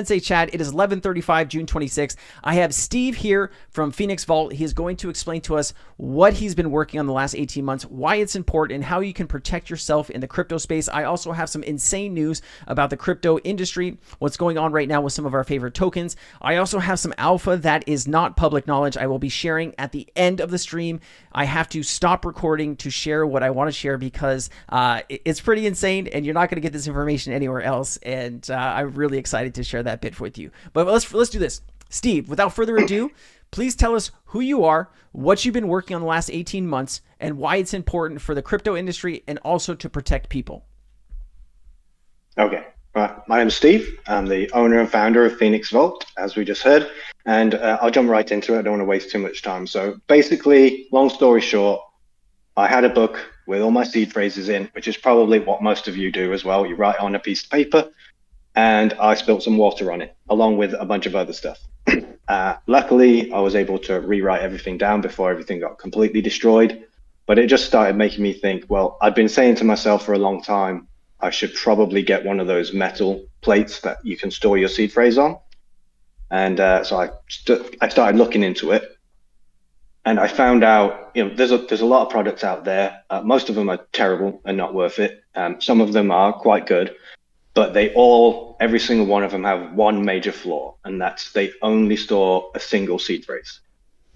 Say chat. It is 11:35, June 26th. I have Steve here from Phoenix Vault. He is going to explain to us what he's been working on the last 18 months, why it's important, and how you can protect yourself in the crypto space. I also have some insane news about the crypto industry, what's going on right now with some of our favorite tokens. I also have some alpha that is not public knowledge I will be sharing at the end of the stream. I have to stop recording to share what I want to share because it's pretty insane, and you're not going to get this information anywhere else. And I'm really excited to share that bit with you. But let's do this. Steve, without further ado, please tell us who you are, what you've been working on the last 18 months, and why it's important for the crypto industry and also to protect people. Okay. Right. My name is Steve. I'm the owner and founder of Phoenix Vault, as we just heard, and I'll jump right into it. I don't want to waste too much time. So basically, long story short, I had a book with all my seed phrases in, which is probably what most of you do as well. You write on a piece of paper, and I spilled some water on it, along with a bunch of other stuff. Luckily, I was able to rewrite everything down before everything got completely destroyed, but it just started making me think, well, I've been saying to myself for a long time, I should probably get one of those metal plates that you can store your seed phrase on. And so I started looking into it, and I found out, there's a lot of products out there. Most of them are terrible and not worth it. Some of them are quite good, but every single one of them have one major flaw, and that's they only store a single seed phrase.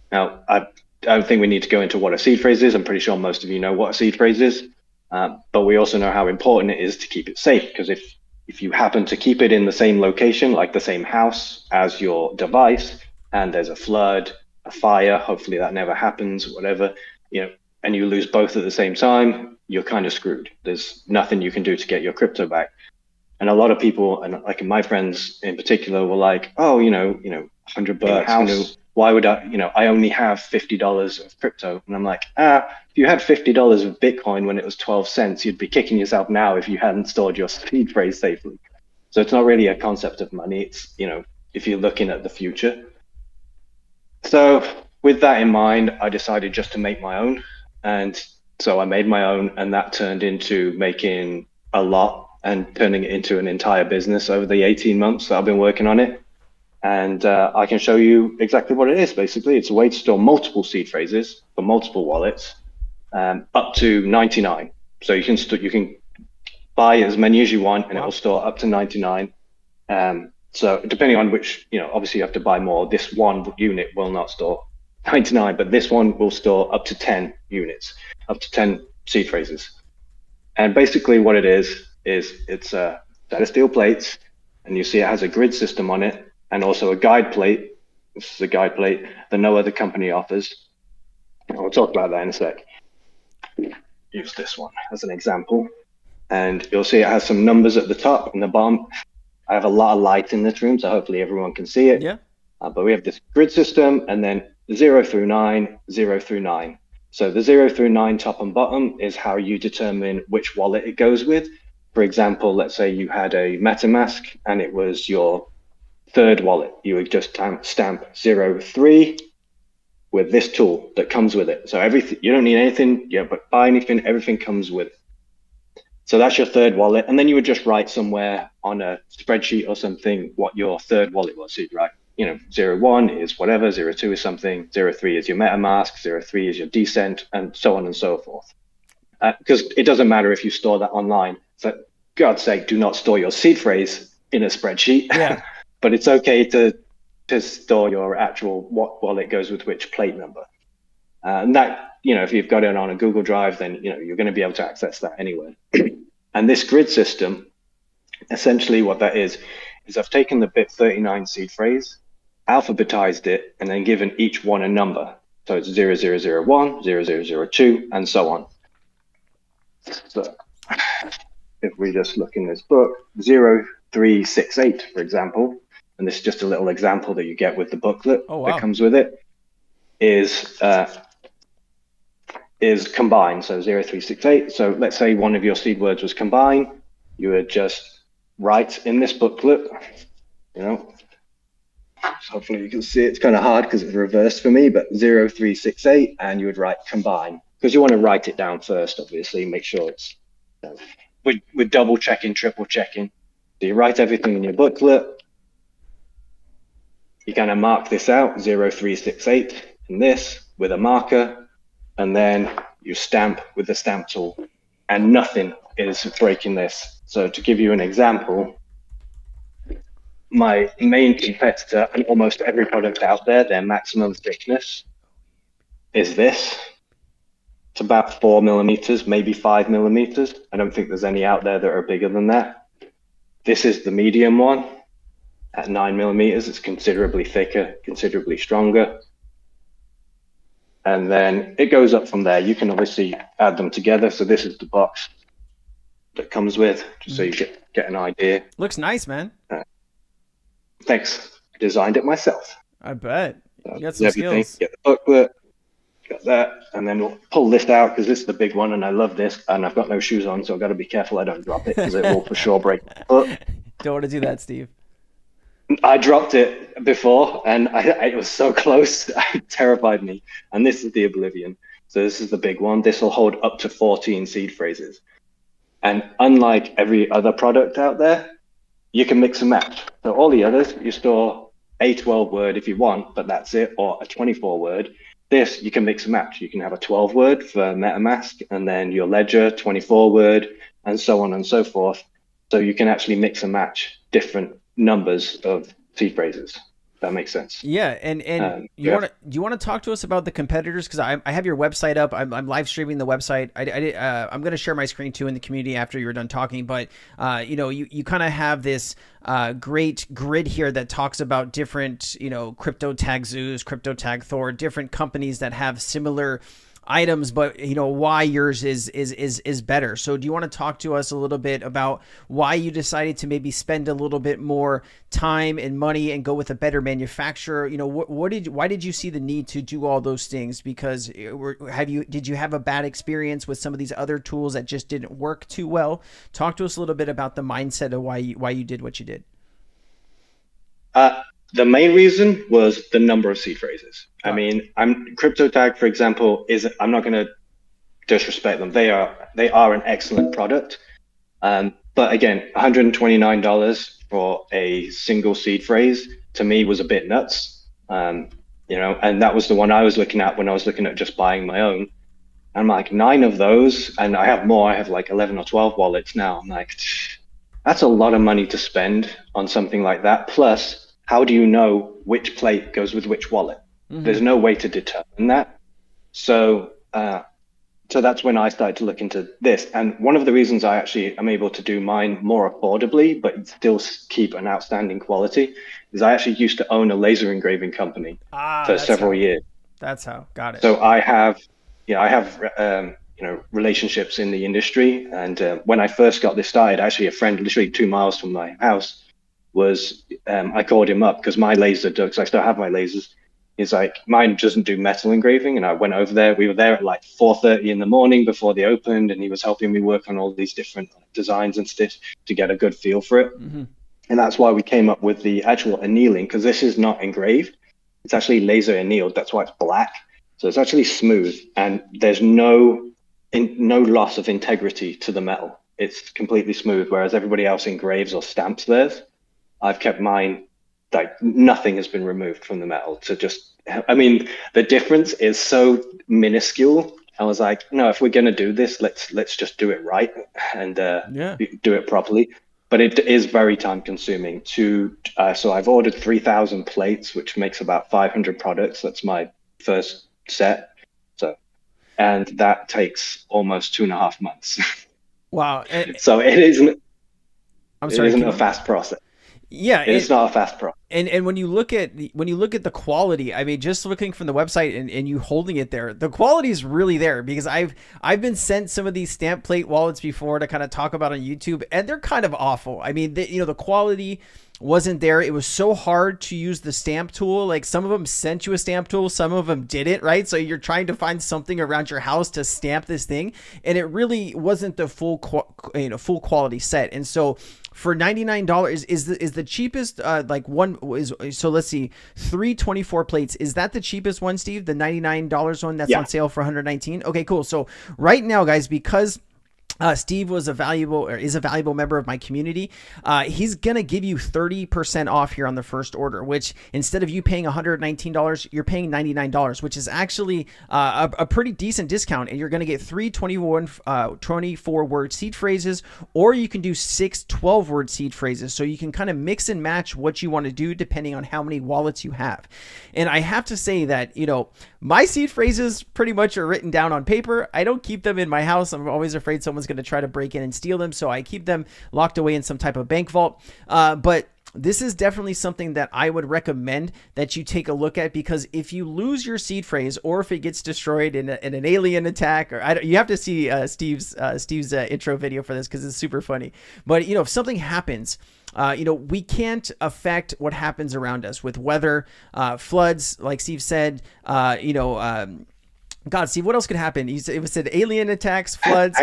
Now, I don't think we need to go into what a seed phrase is. I'm pretty sure most of you know what a seed phrase is, but we also know how important it is to keep it safe, because if you happen to keep it in the same location, like the same house as your device, and there's a flood, a fire, hopefully that never happens, whatever, and you lose both at the same time, you're kind of screwed. There's nothing you can do to get your crypto back. And a lot of people, and like my friends in particular, were like, oh, $100 house. Why would I only have $50 of crypto. And I'm like, if you had $50 of Bitcoin when it was 12 cents, you'd be kicking yourself now if you hadn't stored your seed phrase safely. So it's not really a concept of money. It's, if you're looking at the future. So with that in mind, I decided just to make my own. And so I made my own, and that turned into making a lot and turning it into an entire business over the 18 months that I've been working on it. And I can show you exactly what it is. Basically, it's a way to store multiple seed phrases for multiple wallets, up to 99. So you can buy as many as you want, and it will store up to 99. So depending on which, obviously you have to buy more. This one unit will not store 99, but this one will store up to 10 units, up to 10 seed phrases. And basically what it is it's a set of steel plates, and you see it has a grid system on it, and also a guide plate. This is a guide plate that no other company offers. I'll talk about that in a sec. Use this one as an example, and you'll see it has some numbers at the top and the bottom. I have a lot of light in this room, so hopefully everyone can see it. Yeah. But we have this grid system, and then 0 through 9, 0 through 9. So the 0 through 9 top and bottom is how you determine which wallet it goes with. For example, let's say you had a MetaMask and it was your third wallet. You would just stamp 03 with this tool that comes with it. So everything, you don't need anything, but buy anything, everything comes with it. So that's your third wallet. And then you would just write somewhere on a spreadsheet or something what your third wallet was. So you'd write, 01 is whatever, 02 is something, 03 is your MetaMask, 03 is your Decent, and so on and so forth. Because it doesn't matter if you store that online. For God's sake, do not store your seed phrase in a spreadsheet. Yeah. But it's okay to store your actual what wallet goes with which plate number. And that, if you've got it on a Google Drive, then you're going to be able to access that anywhere. And this grid system, essentially what that is I've taken the bit 39 seed phrase, alphabetized it, and then given each one a number. So it's 0001, 0002, and so on. So if we just look in this book, 0368, for example, and this is just a little example that you get with the booklet that comes with it, is combined. So 0368. So let's say one of your seed words was combine. You would just write in this booklet, so hopefully you can see it. It's kind of hard because it's reversed for me, but 0368, and you would write combine, because you want to write it down first, obviously, make sure it's, we're double checking, triple checking. So you write everything in your booklet, You kind of mark this out, 0368 in this with a marker, and then you stamp with the stamp tool, and nothing is breaking this. So to give you an example, my main competitor and almost every product out there, their maximum thickness is this. It's about 4 millimeters, maybe 5 millimeters. I don't think there's any out there that are bigger than that. This is the medium one at 9 millimeters. It's considerably thicker, considerably stronger. And then it goes up from there. You can obviously add them together. So this is the box that comes with, just so you get an idea. Looks nice, man. Thanks. I designed it myself. I bet. You got some skills. Get the booklet, got that, and then we'll pull this out because this is the big one, and I love this, and I've got no shoes on, so I've got to be careful I don't drop it because it will for sure break. Don't want to do that, Steve. I dropped it before, and it was so close, it terrified me. And this is the Oblivion. So this is the big one. This will hold up to 14 seed phrases. And unlike every other product out there, you can mix and match. So all the others, you store a 12 word if you want, but that's it, or a 24 word. This, you can mix and match. You can have a 12 word for MetaMask, and then your Ledger, 24 word, and so on and so forth. So you can actually mix and match different numbers of seed phrases. That makes sense. Yeah, and you want to talk to us about the competitors, because I have your website up. I'm live streaming the website. I'm going to share my screen too in the community after you're done talking. But you kind of have this great grid here that talks about different crypto tag Zeus, crypto tag Thor, different companies that have similar items, but why yours is better. So do you want to talk to us a little bit about why you decided to maybe spend a little bit more time and money and go with a better manufacturer? Why did you see the need to do all those things? Because did you have a bad experience with some of these other tools that just didn't work too well? Talk to us a little bit about the mindset of why you did what you did. The main reason was the number of seed phrases. I mean, CryptoTag, for example, I'm not going to disrespect them. They are an excellent product. But again, $129 for a single seed phrase to me was a bit nuts. And that was the one I was looking at when I was looking at just buying my own. I'm like, 9 of those, and I have more. I have like 11 or 12 wallets now. I'm like, that's a lot of money to spend on something like that. Plus, how do you know which plate goes with which wallet? Mm-hmm. There's no way to determine that. So that's when I started to look into this. And one of the reasons I actually am able to do mine more affordably, but still keep an outstanding quality, is I actually used to own a laser engraving company for several years. That's how. Got it. So I have relationships in the industry. And when I first got this started, actually a friend literally 2 miles from my house I called him up because my laser ducks, I still have my lasers. He's like, mine doesn't do metal engraving. And I went over there. We were there at like 4:30 in the morning before they opened, and he was helping me work on all these different designs and stuff to get a good feel for it. Mm-hmm. And that's why we came up with the actual annealing, because this is not engraved. It's actually laser annealed. That's why it's black. So it's actually smooth, and there's no loss of integrity to the metal. It's completely smooth, whereas everybody else engraves or stamps theirs. I've kept mine, like nothing has been removed from the metal the difference is so minuscule. I was like, no, if we're going to do this, let's just do it right and do it properly. But it is very time consuming so I've ordered 3,000 plates, which makes about 500 products. That's my first set. And that takes almost 2.5 months. Wow. So it isn't a fast process. Yeah, it's not a fast process. And when you look at the quality, I mean, just looking from the website and you holding it there, the quality is really there, because I've been sent some of these stamp plate wallets before to kind of talk about on YouTube, and they're kind of awful. I mean, the quality wasn't there. It was so hard to use the stamp tool. Like, some of them sent you a stamp tool, some of them didn't, right? So you're trying to find something around your house to stamp this thing, and it really wasn't the full quality set. And so for $99 is the cheapest one is, so let's see, 324 plates. Is that the cheapest one, Steve? The $99 one that's on sale for $119? Okay, cool. So right now, guys, because Steve is a valuable member of my community. He's going to give you 30% off here on the first order, which instead of you paying $119, you're paying $99, which is actually a pretty decent discount. And you're going to get 24-word seed phrases, or you can do 6 12-word seed phrases. So you can kind of mix and match what you want to do depending on how many wallets you have. And I have to say that, my seed phrases pretty much are written down on paper. I don't keep them in my house. I'm always afraid someone's going to try to break in and steal them. So I keep them locked away in some type of bank vault. But this is definitely something that I would recommend that you take a look at, because if you lose your seed phrase, or if it gets destroyed in an alien attack, or you have to see Steve's intro video for this, because it's super funny. But if something happens, we can't affect what happens around us with weather, floods, like Steve said. God, Steve, what else could happen? It said alien attacks, floods.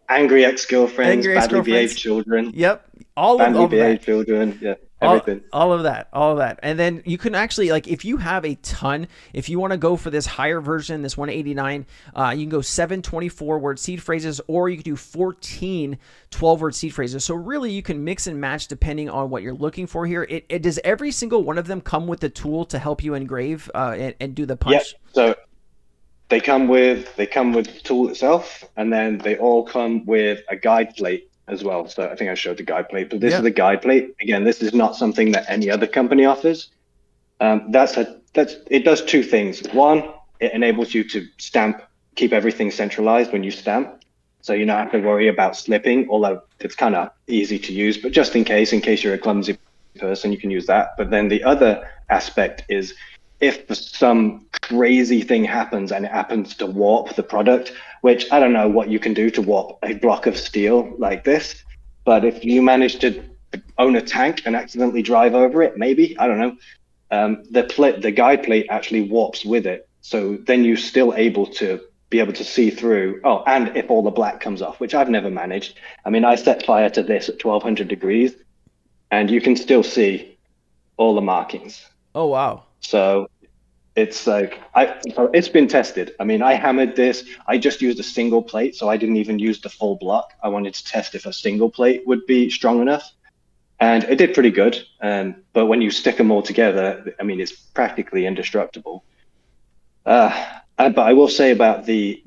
Angry ex-girlfriends, badly behaved children. Yep. Badly behaved children. Yeah. Everything. All of that. And then you can actually, if you have a ton, if you want to go for this higher version, this 189, you can go 7 24-word seed phrases, or you can do 14 12-word seed phrases. So really you can mix and match depending on what you're looking for here. Does every single one of them come with the tool to help you engrave and do the punch? Yep. So they come with the tool itself, and then they all come with a guide plate as well. So I think I showed the guide plate, but this is the guide plate. Again, this is not something that any other company offers. It does two things. One, it enables you to keep everything centralized when you stamp. So you don't have to worry about slipping, although it's kind of easy to use, but just in case you're a clumsy person, you can use that. But then the other aspect is, if some crazy thing happens and it happens to warp the product, which I don't know what you can do to warp a block of steel like this, but if you manage to own a tank and accidentally drive over it, maybe, I don't know, the guide plate actually warps with it. So then you're still able to see through. Oh, and if all the black comes off, which I've never managed. I mean, I set fire to this at 1200 degrees and you can still see all the markings. Oh, wow. So it's it's been tested. I mean, I hammered this. I just used a single plate, so I didn't even use the full block. I wanted to test if a single plate would be strong enough, and it did pretty good. But when you stick them all together, I mean, it's practically indestructible. But I will say about the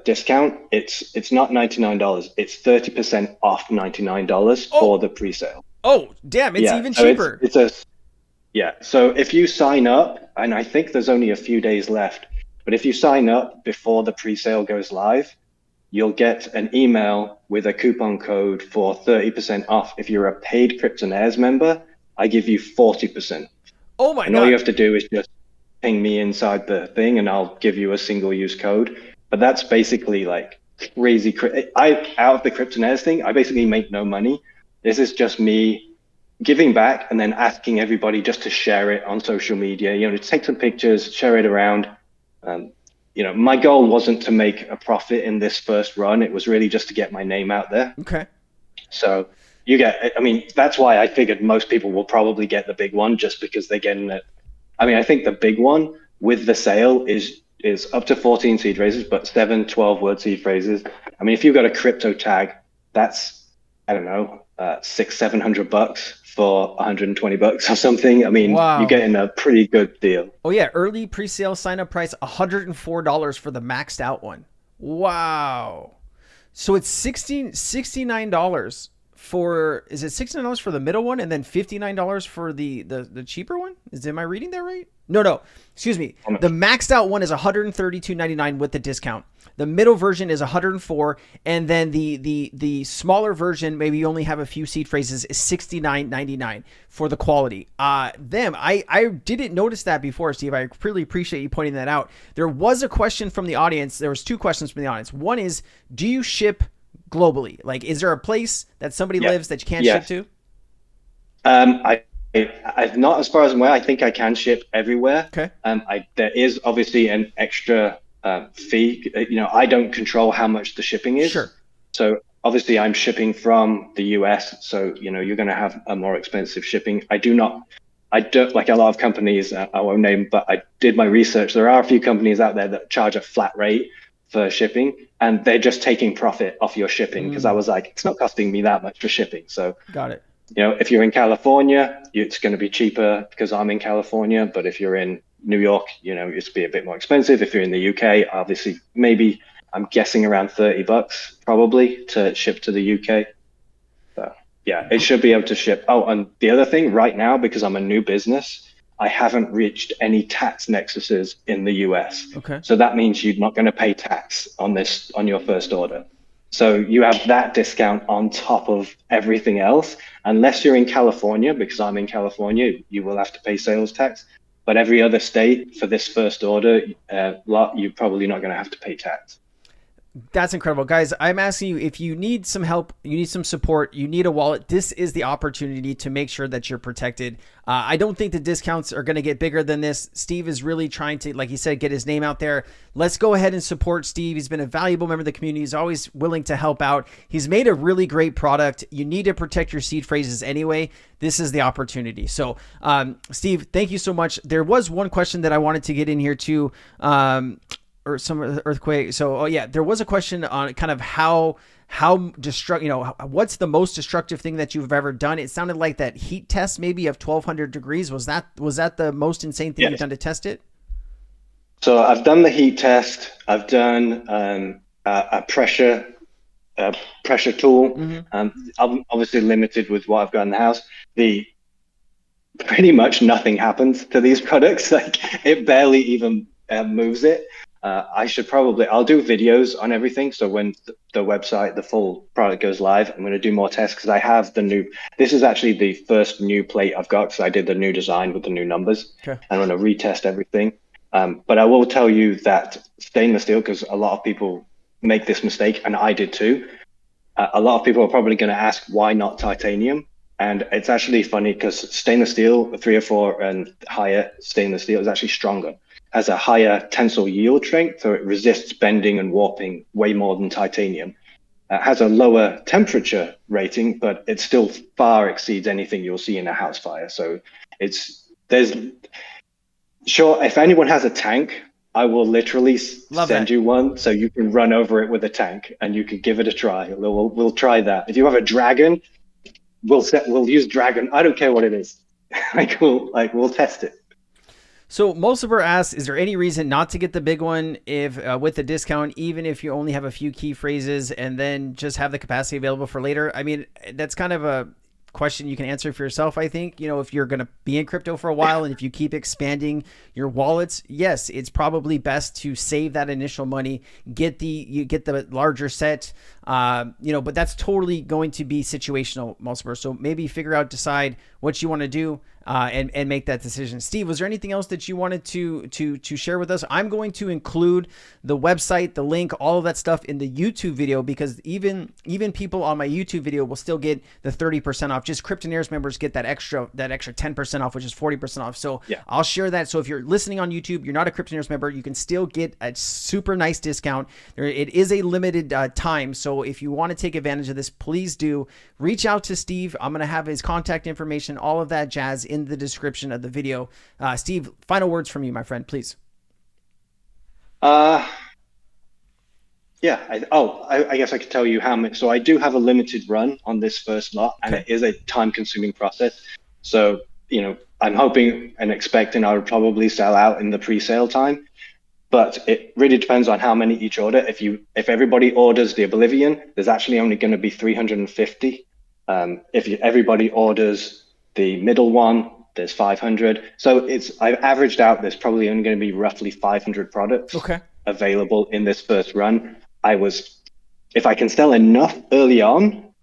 discount, it's not $99. It's 30% off $99 for the pre-sale. Oh, damn! It's even cheaper. So if you sign up, and I think there's only a few days left, but if you sign up before the pre-sale goes live, you'll get an email with a coupon code for 30% off. If you're a paid Cryptonairz member, I give you 40%. Oh my God. And all you have to do is just ping me inside the thing and I'll give you a single use code. But that's basically like crazy. Out of the Cryptonairz thing, I basically make no money. This is just me giving back and then asking everybody just to share it on social media, to take some pictures, share it around. My goal wasn't to make a profit in this first run. It was really just to get my name out there. Okay. So that's why I figured most people will probably get the big one, just because they're getting it. I mean, I think the big one with the sale is up to 14 seed phrases, but 7 12-word seed phrases. I mean, if you've got a crypto tag, that's, I don't know, $600-700 for $120 or something. I mean, wow. You're getting a pretty good deal. Oh yeah, early pre-sale sign-up price $104 for the maxed out one. Wow. So it's $69 for, is it $69 for the middle one and then $59 for the cheaper one? Am I reading that right? No. Excuse me. The maxed out one is $132.99 with the discount. The middle version is $104, and then the smaller version, maybe you only have a few seed phrases, is $69.99 for the quality. I didn't notice that before, Steve. I really appreciate you pointing that out. There was a question from the audience. There was two questions from the audience. One is, do you ship globally? Like, is there a place that somebody lives that you can't ship to? I've not, as far as I'm aware. I think I can ship everywhere. Okay. There is obviously an extra fee. I don't control how much the shipping is. Sure. So obviously I'm shipping from the US. So, you're going to have a more expensive shipping. I don't, like a lot of companies, I won't name, but I did my research. There are a few companies out there that charge a flat rate. for shipping, and they're just taking profit off your shipping, because I was like, it's not costing me that much for shipping. So got it. if you're in California, it's going to be cheaper because I'm in California. But if you're in New York, it's be a bit more expensive. If you're in the UK, obviously, maybe I'm guessing around $30 probably to ship to the UK. So yeah, it should be able to ship. Oh, and the other thing right now, because I'm a new business, I haven't reached any tax nexuses in the US. Okay. So that means you're not going to pay tax on your first order. So you have that discount on top of everything else, unless you're in California, because I'm in California, you will have to pay sales tax. But every other state for this first order lot, you're probably not going to have to pay tax. That's incredible. Guys, I'm asking you, if you need some help, you need some support, you need a wallet, this is the opportunity to make sure that you're protected. I don't think the discounts are going to get bigger than this. Steve is really trying to, like he said, get his name out there. Let's go ahead and support Steve. He's been a valuable member of the community. He's always willing to help out. He's made a really great product. You need to protect your seed phrases anyway. This is the opportunity. So, Steve, thank you so much. There was one question that I wanted to get in here too. Or some earthquake. So, oh yeah, there was a question on kind of how what's the most destructive thing that you've ever done? It sounded like that heat test maybe of 1200 degrees. Was that the most insane thing you've done to test it? So I've done the heat test. I've done a pressure tool. I'm obviously limited with what I've got in the house. Pretty much nothing happens to these products. Like, it barely even moves it. I'll do videos on everything. So when the full product goes live, I'm going to do more tests, because I have this is actually the first new plate I've got, because I did the new design with the new numbers. Okay. I'm going to retest everything. But I will tell you that stainless steel, because a lot of people make this mistake, and I did too. A lot of people are probably going to ask, why not titanium? And it's actually funny, because stainless steel, 304 and higher stainless steel, is actually stronger. Has a higher tensile yield strength, so it resists bending and warping way more than titanium. Has a lower temperature rating, but it still far exceeds anything you'll see in a house fire. So if anyone has a tank, I will literally send you one, so you can run over it with a tank and you can give it a try. We'll try that. If you have a dragon, we'll use dragon. I don't care what it is. We'll test it. So Mulciber asks, is there any reason not to get the big one if with the discount, even if you only have a few key phrases, and then just have the capacity available for later? I mean, that's kind of a question you can answer for yourself, I think. If you're going to be in crypto for a while, and if you keep expanding your wallets, yes, it's probably best to save that initial money, get the larger set, but that's totally going to be situational, Mulciber. So maybe decide what you want to do, and make that decision. Steve, was there anything else that you wanted to share with us? I'm going to include the website, the link, all of that stuff in the YouTube video, because even people on my YouTube video will still get the 30% off. Just Cryptonairz members get that extra 10% off, which is 40% off. So yeah, I'll share that. So if you're listening on YouTube, you're not a Cryptonairz member, you can still get a super nice discount. It is a limited time. So if you want to take advantage of this, please do reach out to Steve. I'm going to have his contact information, all of that jazz, in the description of the video. Steve, final words from you, my friend, please. I guess I could tell you how much. So I do have a limited run on this first lot, and it is a time-consuming process. So, I'm hoping and expecting I would probably sell out in the pre-sale time, but it really depends on how many each order. If everybody orders the Oblivion, there's actually only going to be 350. If everybody orders the middle one, there's 500. So I've averaged out, there's probably only going to be roughly 500 products available in this first run. If I can sell enough early on,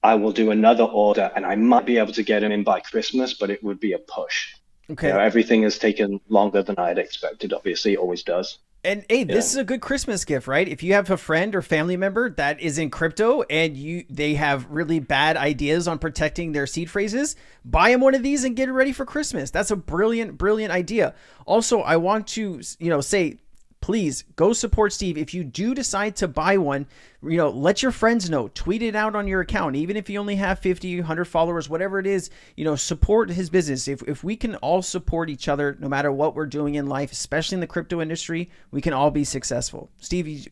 I will do another order, and I might be able to get them in by Christmas, but it would be a push. Okay. Everything has taken longer than I had expected. Obviously, it always does. And hey, this is a good Christmas gift, right? If you have a friend or family member that is in crypto and they have really bad ideas on protecting their seed phrases, buy them one of these and get it ready for Christmas. That's a brilliant, brilliant idea. Also, I want to, say please go support Steve. If you do decide to buy one, let your friends know, tweet it out on your account. Even if you only have 50, 100 followers, whatever it is, support his business. If we can all support each other, no matter what we're doing in life, especially in the crypto industry, we can all be successful. Steve,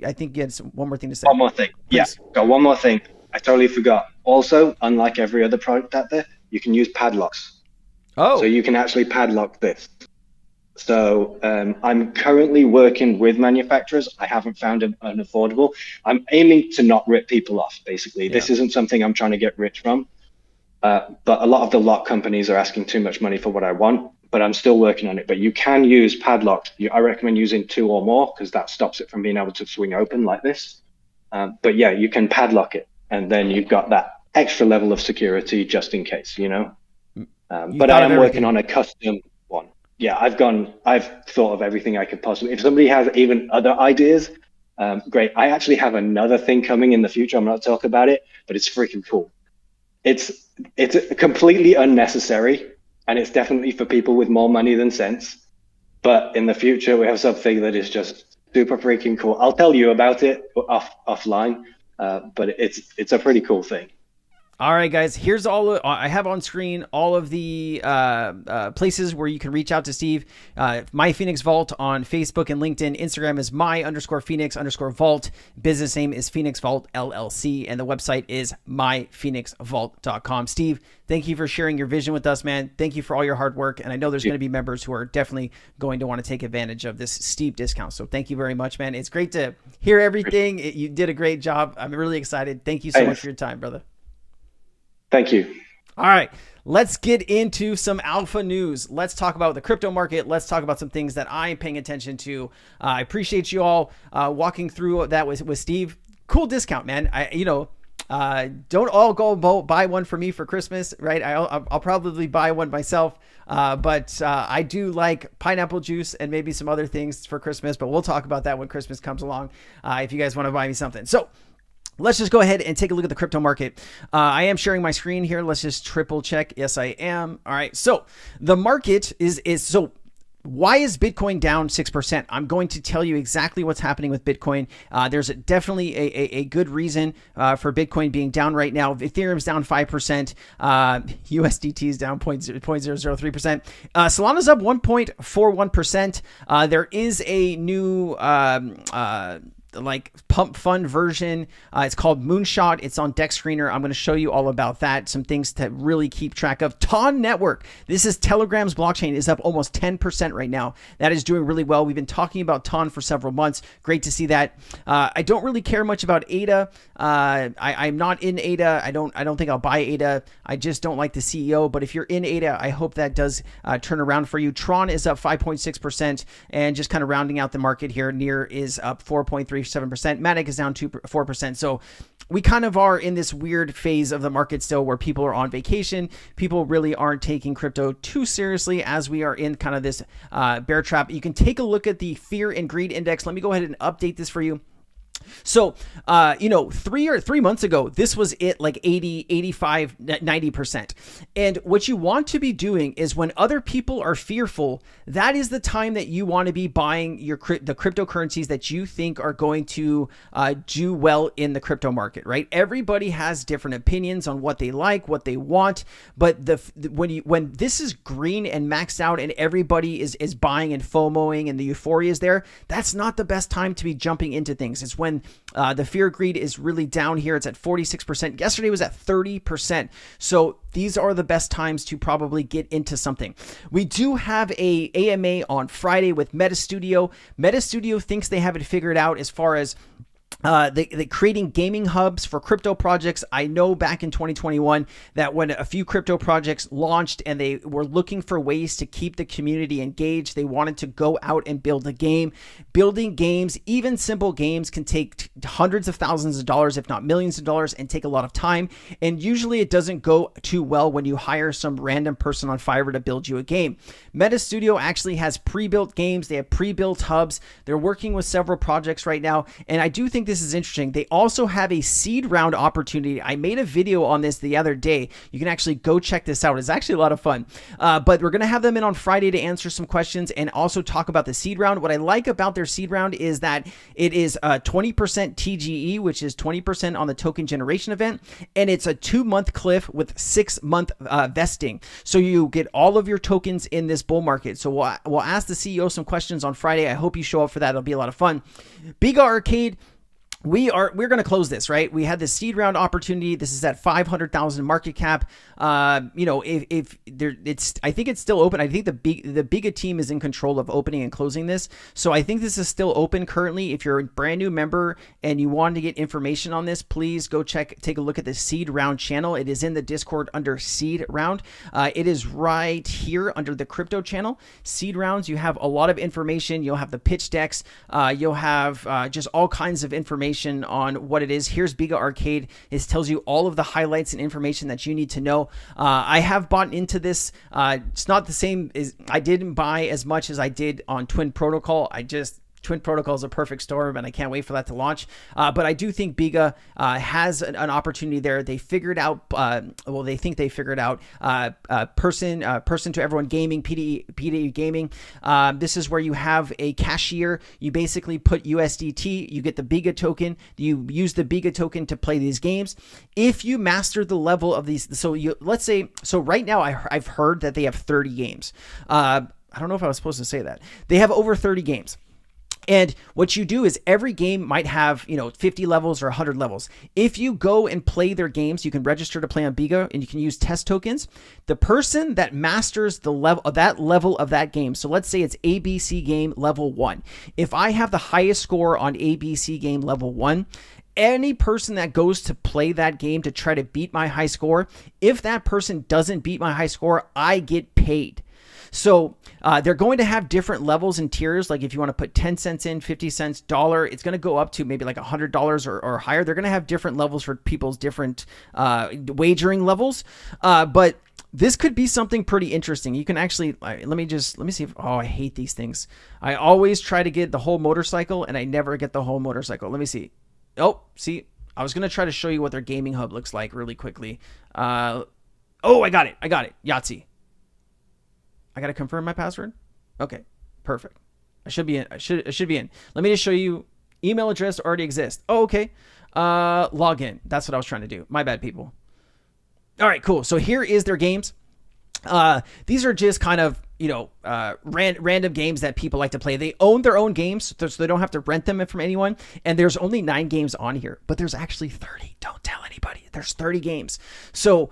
I think you had one more thing to say. One more thing. Please. Yeah, got one more thing. I totally forgot. Also, unlike every other product out there, you can use padlocks. Oh. So you can actually padlock this. So I'm currently working with manufacturers. I haven't found an affordable. I'm aiming to not rip people off, basically. Yeah. This isn't something I'm trying to get rich from. But a lot of the lock companies are asking too much money for what I want, but I'm still working on it. But you can use padlocks. I recommend using 2 or more because that stops it from being able to swing open like this. But yeah, you can padlock it. And then you've got that extra level of security just in case, But I am working on a custom one. Yeah, I've thought of everything I could possibly. If somebody has even other ideas, great. I actually have another thing coming in the future. I'm not talking about it, but it's freaking cool. It's completely unnecessary, and it's definitely for people with more money than sense. But in the future, we have something that is just super freaking cool. I'll tell you about it offline, but it's a pretty cool thing. All right, guys, here's I have on screen all of the places where you can reach out to Steve. My Phoenix Vault on Facebook and LinkedIn. Instagram is my_Phoenix_Vault. Business name is Phoenix Vault LLC. And the website is myphoenixvault.com. Steve, thank you for sharing your vision with us, man. Thank you for all your hard work. And I know there's going to be members who are definitely going to want to take advantage of this steep discount. So thank you very much, man. It's great to hear everything. You did a great job. I'm really excited. Thank you so much for your time, brother. Thank you. All right, let's get into some alpha news. Let's talk about the crypto market. Let's talk about some things that I'm paying attention to. I appreciate you all walking through that with Steve. Cool discount, man. Don't all go buy one for me for Christmas, right? I'll probably buy one myself, but I do like pineapple juice and maybe some other things for Christmas, but we'll talk about that when Christmas comes along if you guys want to buy me something. So let's just go ahead and take a look at the crypto market. I am sharing my screen here. Let's just triple check. Yes, I am. All right. So the market so why is Bitcoin down 6%? I'm going to tell you exactly what's happening with Bitcoin. There's definitely a good reason for Bitcoin being down right now. Ethereum's down 5%. USDT is down 0.003%. Solana's up 1.41%. There is a new pump fund version. It's called Moonshot. It's on Dex Screener. I'm going to show you all about that. Some things to really keep track of. Ton Network. This is Telegram's blockchain, is up almost 10% right now. That is doing really well. We've been talking about Ton for several months. Great to see that. I don't really care much about ADA. I'm not in ADA. I don't think I'll buy ADA. I just don't like the CEO. But if you're in ADA, I hope that does turn around for you. Tron is up 5.6%, and just kind of rounding out the market here. Near is up 4.37%. Matic is down 4%. So we kind of are in this weird phase of the market still where people are on vacation. People really aren't taking crypto too seriously as we are in kind of this bear trap. You can take a look at the fear and greed index. Let me go ahead and update this for you. So, 3 months ago, this was it, like 80, 85, 90%. And what you want to be doing is when other people are fearful, that is the time that you want to be buying the cryptocurrencies that you think are going to do well in the crypto market, right? Everybody has different opinions on what they like, what they want. But when this is green and maxed out and everybody is buying and FOMOing and the euphoria is there, that's not the best time to be jumping into things. It's when the fear greed is really down here. It's at 46%. Yesterday was at 30%. So these are the best times to probably get into something. We do have a AMA on Friday with MetaStudio. MetaStudio thinks they have it figured out as far as they creating gaming hubs for crypto projects. I know back in 2021 that when a few crypto projects launched and they were looking for ways to keep the community engaged, they wanted to go out and build a game. Building games, even simple games, can take hundreds of thousands of dollars, if not millions of dollars, and take a lot of time. And usually it doesn't go too well when you hire some random person on Fiverr to build you a game. MetaStudio actually has pre-built games. They have pre-built hubs. They're working with several projects right now. And I do think think this is interesting. They also have a seed round opportunity. I made a video on this the other day. You can actually go check this out. It's actually a lot of fun. But we're going to have them in on Friday to answer some questions and also talk about the seed round. What I like about their seed round is that it is 20% TGE, which is 20% on the token generation event, and it's a 2-month cliff with 6-month vesting. So you get all of your tokens in this bull market. So we'll ask the CEO some questions on Friday. I hope you show up for that. It'll be a lot of fun. Biga Arcade, we're going to close this, right? We had the seed round opportunity. This is at 500,000 market cap. You know, if there, I think it's still open. I think the Biga team is in control of opening and closing this. So I think this is still open currently. If you're a brand new member and you want to get information on this, please go take a look at the seed round channel. It is in the Discord under seed round. It is right here under the crypto channel. Seed rounds, you have a lot of information. You'll have the pitch decks. You'll have just all kinds of information on what it is. Here's Biga Arcade. It tells you all of the highlights and information that you need to know. I have bought into this. It's not the same as I didn't buy as much as I did on Twin Protocol. Twin Protocol is a perfect storm, and I can't wait for that to launch. But I do think Biga has an opportunity there. They figured out, well, they think they figured out person to everyone gaming, PDE gaming. This is where you have a cashier. You basically put USDT, you get the Biga token. You use the Biga token to play these games. If you master the level of these, let's say, right now I've heard that they have 30 games. I don't know if I was supposed to say that. They have over 30 games. And what you do is every game might have, 50 levels or 100 levels. If you go and play their games, you can register to play on Biga and you can use test tokens. The person that masters the level of that game, so let's say it's ABC game level 1. If I have the highest score on ABC game level 1, any person that goes to play that game to try to beat my high score, if that person doesn't beat my high score, I get paid. So they're going to have different levels and tiers. Like if you want to put 10 cents in, 50 cents, dollar, it's going to go up to maybe like $100 or higher. They're going to have different levels for people's different wagering levels. But this could be something pretty interesting. You can actually, let me see if, I hate these things. I always try to get the whole motorcycle and I never get the whole motorcycle. Let me see. Oh, see, I was going to try to show you what their gaming hub looks like really quickly. I got it. Yahtzee. I got to confirm my password. Okay, perfect. I should be in. I should be in. Let me just show you. Email address already exists. Oh, okay. Log in. That's what I was trying to do. My bad, people. All right, cool. So here is their games. These are just kind of, random games that people like to play. They own their own games, so they don't have to rent them from anyone. And there's only 9 games on here, but there's actually 30. Don't tell anybody. There's 30 games. So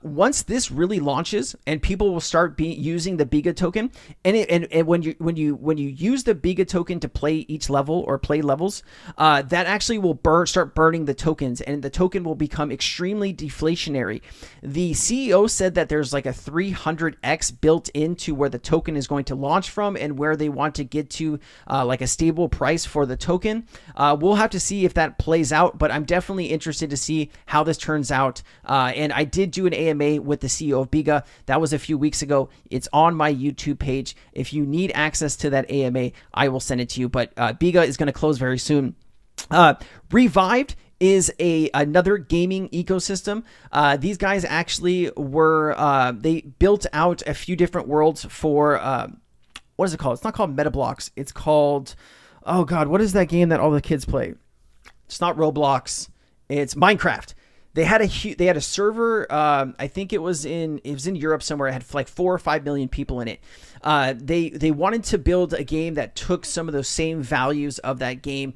once this really launches, and people will start using the Biga token, and when you use the Biga token to play each level or play levels, that actually will start burning the tokens, and the token will become extremely deflationary. The CEO said that there's like a 300x built into where the token is going to launch from and where they want to get to like a stable price for the token. We'll have to see if that plays out, but I'm definitely interested to see how this turns out. And I did do an AMA with the CEO of Biga. That was a few weeks ago. It's on my YouTube page. If you need access to that AMA, I will send it to you. But Biga is going to close very soon. Revived is another gaming ecosystem. These guys actually were, they built out a few different worlds for, what is it called? It's not called Metablocks. It's called, oh God, what is that game that all the kids play? It's not Roblox. It's Minecraft. They had a server. I think it was in Europe somewhere. It had like 4 or 5 million people in it. They wanted to build a game that took some of those same values of that game.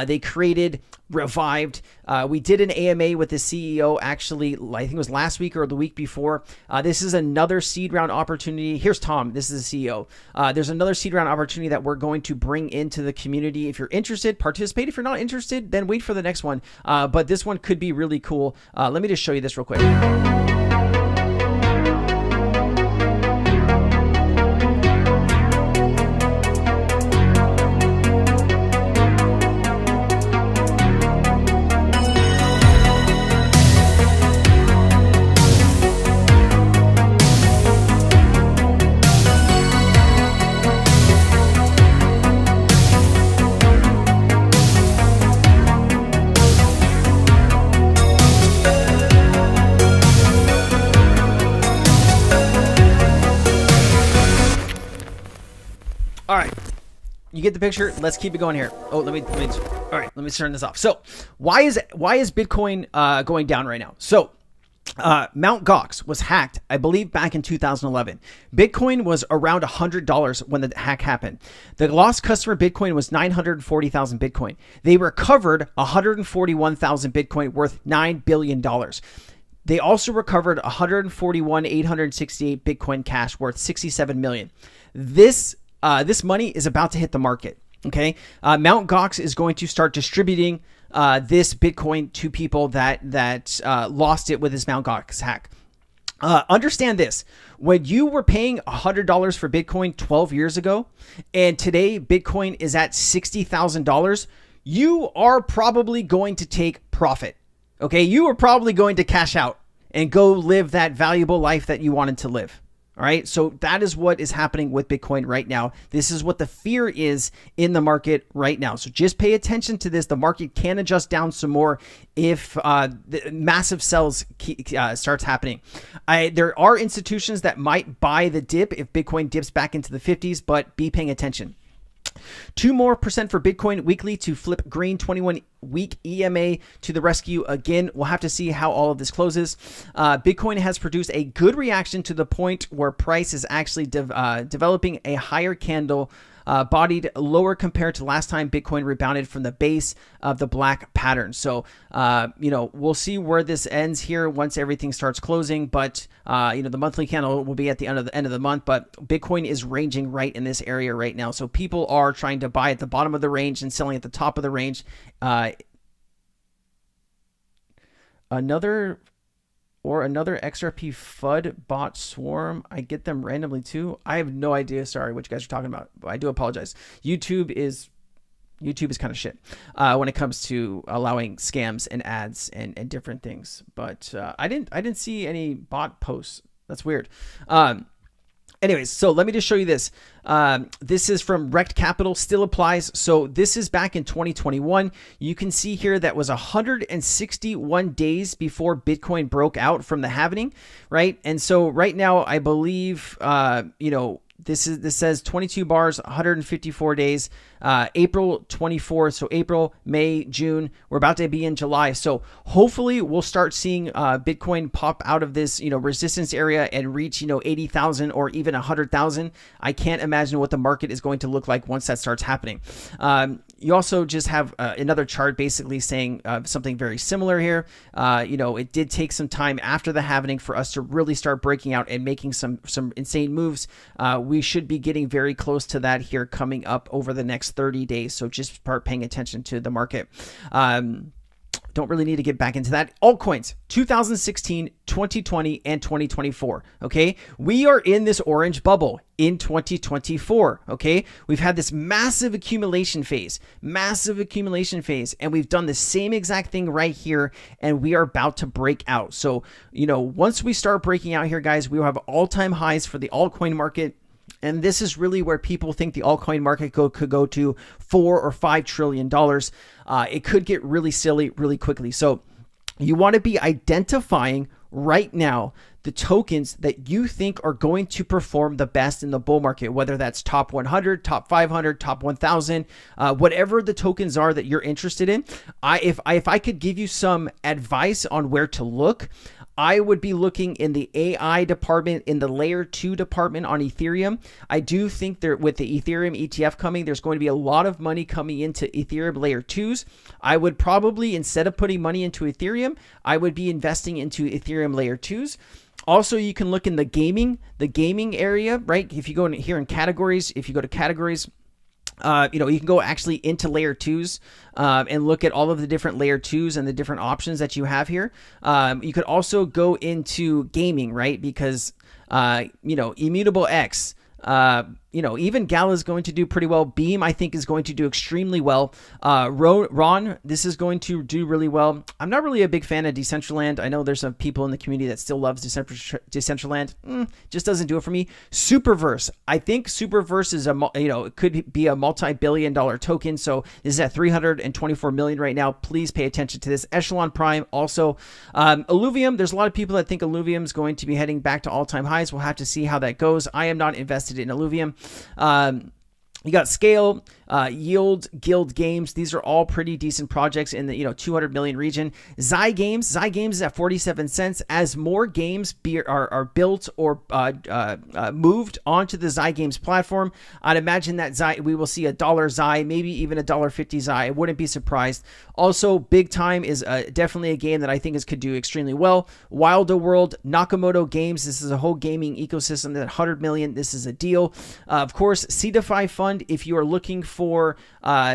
They created Revived. We did an AMA with the CEO actually, I think it was last week or the week before. This is another seed round opportunity. Here's Tom. This is the CEO. There's another seed round opportunity that we're going to bring into the community. If you're interested, participate. If you're not interested, then wait for the next one. But this one could be really cool. Let me just show you this real quick. All right. You get the picture. Let's keep it going here. Oh, let me all right, let me turn this off. So why is Bitcoin going down right now? So Mt. Gox was hacked, I believe, back in 2011. Bitcoin was around $100 when the hack happened. The lost customer Bitcoin was 940,000 Bitcoin. They recovered 141,000 Bitcoin worth $9 billion. They also recovered 141,868 Bitcoin Cash worth $67 million. This money is about to hit the market. Okay, Mt. Gox is going to start distributing this Bitcoin to people that lost it with this Mt. Gox hack. Understand this: when you were paying $100 for Bitcoin 12 years ago, and today Bitcoin is at $60,000, you are probably going to take profit. Okay, you are probably going to cash out and go live that valuable life that you wanted to live. All right. So that is what is happening with Bitcoin right now. This is what the fear is in the market right now. So just pay attention to this. The market can adjust down some more if the massive sells starts happening. There are institutions that might buy the dip if Bitcoin dips back into the 50s, but be paying attention. 2% more for Bitcoin weekly to flip green. 21-week EMA to the rescue. Again, we'll have to see how all of this closes. Bitcoin has produced a good reaction to the point where price is actually developing a higher candle bodied lower compared to last time Bitcoin rebounded from the base of the black pattern. So, we'll see where this ends here once everything starts closing. But, the monthly candle will be at the end of the month. But Bitcoin is ranging right in this area right now. So people are trying to buy at the bottom of the range and selling at the top of the range. Another XRP FUD bot swarm. I get them randomly too. I have no idea. Sorry, what you guys are talking about. I do apologize. YouTube is kind of shit when it comes to allowing scams and ads and different things. But I didn't see any bot posts. That's weird. Anyways, so let me just show you this. This is from Rect Capital, still applies. So this is back in 2021. You can see here that was 161 days before Bitcoin broke out from the halving, right? And so right now, I believe, this says 22 bars, 154 days, April 24th. So April, May, June, we're about to be in July. So hopefully we'll start seeing Bitcoin pop out of this, resistance area and reach, 80,000 or even 100,000. I can't imagine what the market is going to look like once that starts happening. You also just have another chart basically saying something very similar here. It did take some time after the halving for us to really start breaking out and making some insane moves. We should be getting very close to that here coming up over the next 30 days. So just start paying attention to the market. Don't really need to get back into that. Altcoins, 2016, 2020, and 2024. Okay. We are in this orange bubble in 2024. Okay. We've had this massive accumulation phase, and we've done the same exact thing right here, and we are about to break out. So, once we start breaking out here, guys, we will have all-time highs for the altcoin market. And this is really where people think the altcoin market could go to $4 or $5 trillion. It could get really silly really quickly. So you want to be identifying right now the tokens that you think are going to perform the best in the bull market, whether that's top 100, top 500, top 1,000, whatever the tokens are that you're interested in. If I could give you some advice on where to look, I would be looking in the AI department, in the layer 2 department on Ethereum. I do think with the Ethereum ETF coming, there's going to be a lot of money coming into Ethereum layer 2s. I would probably, instead of putting money into Ethereum, I would be investing into Ethereum layer 2s. Also, you can look in the gaming area, right? If you go in here in categories, you can go actually into layer 2s and look at all of the different layer 2s and the different options that you have here. You could also go into gaming, right? Because, Immutable X, even Gala is going to do pretty well. Beam, I think, is going to do extremely well. Ron, this is going to do really well. I'm not really a big fan of Decentraland. I know there's some people in the community that still loves Decentraland. Just doesn't do it for me. Superverse, I think Superverse is it could be a multi-billion-dollar token. So this is at 324 million right now. Please pay attention to this. Echelon Prime also. Illuvium, there's a lot of people that think Illuvium is going to be heading back to all-time highs. We'll have to see how that goes. I am not invested in Illuvium. You got Scale, Yield, Guild Games. These are all pretty decent projects in the 200 million region. Zygames is at 47 cents. As more games are built or moved onto the Zygames platform, I'd imagine that we will see $1 Zy, maybe even $1.50 Zy. I wouldn't be surprised. Also, Big Time is definitely a game that I think could do extremely well. Wilder World, Nakamoto Games. This is a whole gaming ecosystem that 100 million. This is a deal. Of course, Seedify Fund. If you are looking for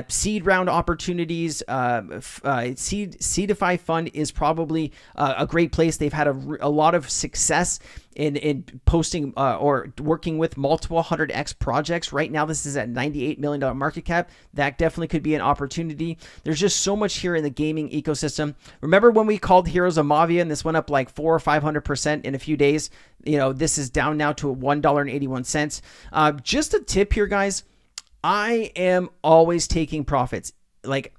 seed round opportunities, Seedify Fund is probably a great place. They've had a lot of success in posting or working with multiple 100x projects. Right now, this is at $98 million market cap. That definitely could be an opportunity. There's just so much here in the gaming ecosystem. Remember when we called Heroes of Mavia and this went up like 400 or 500% in a few days? This is down now to $1.81. Just a tip here, guys. I am always taking profits. Like,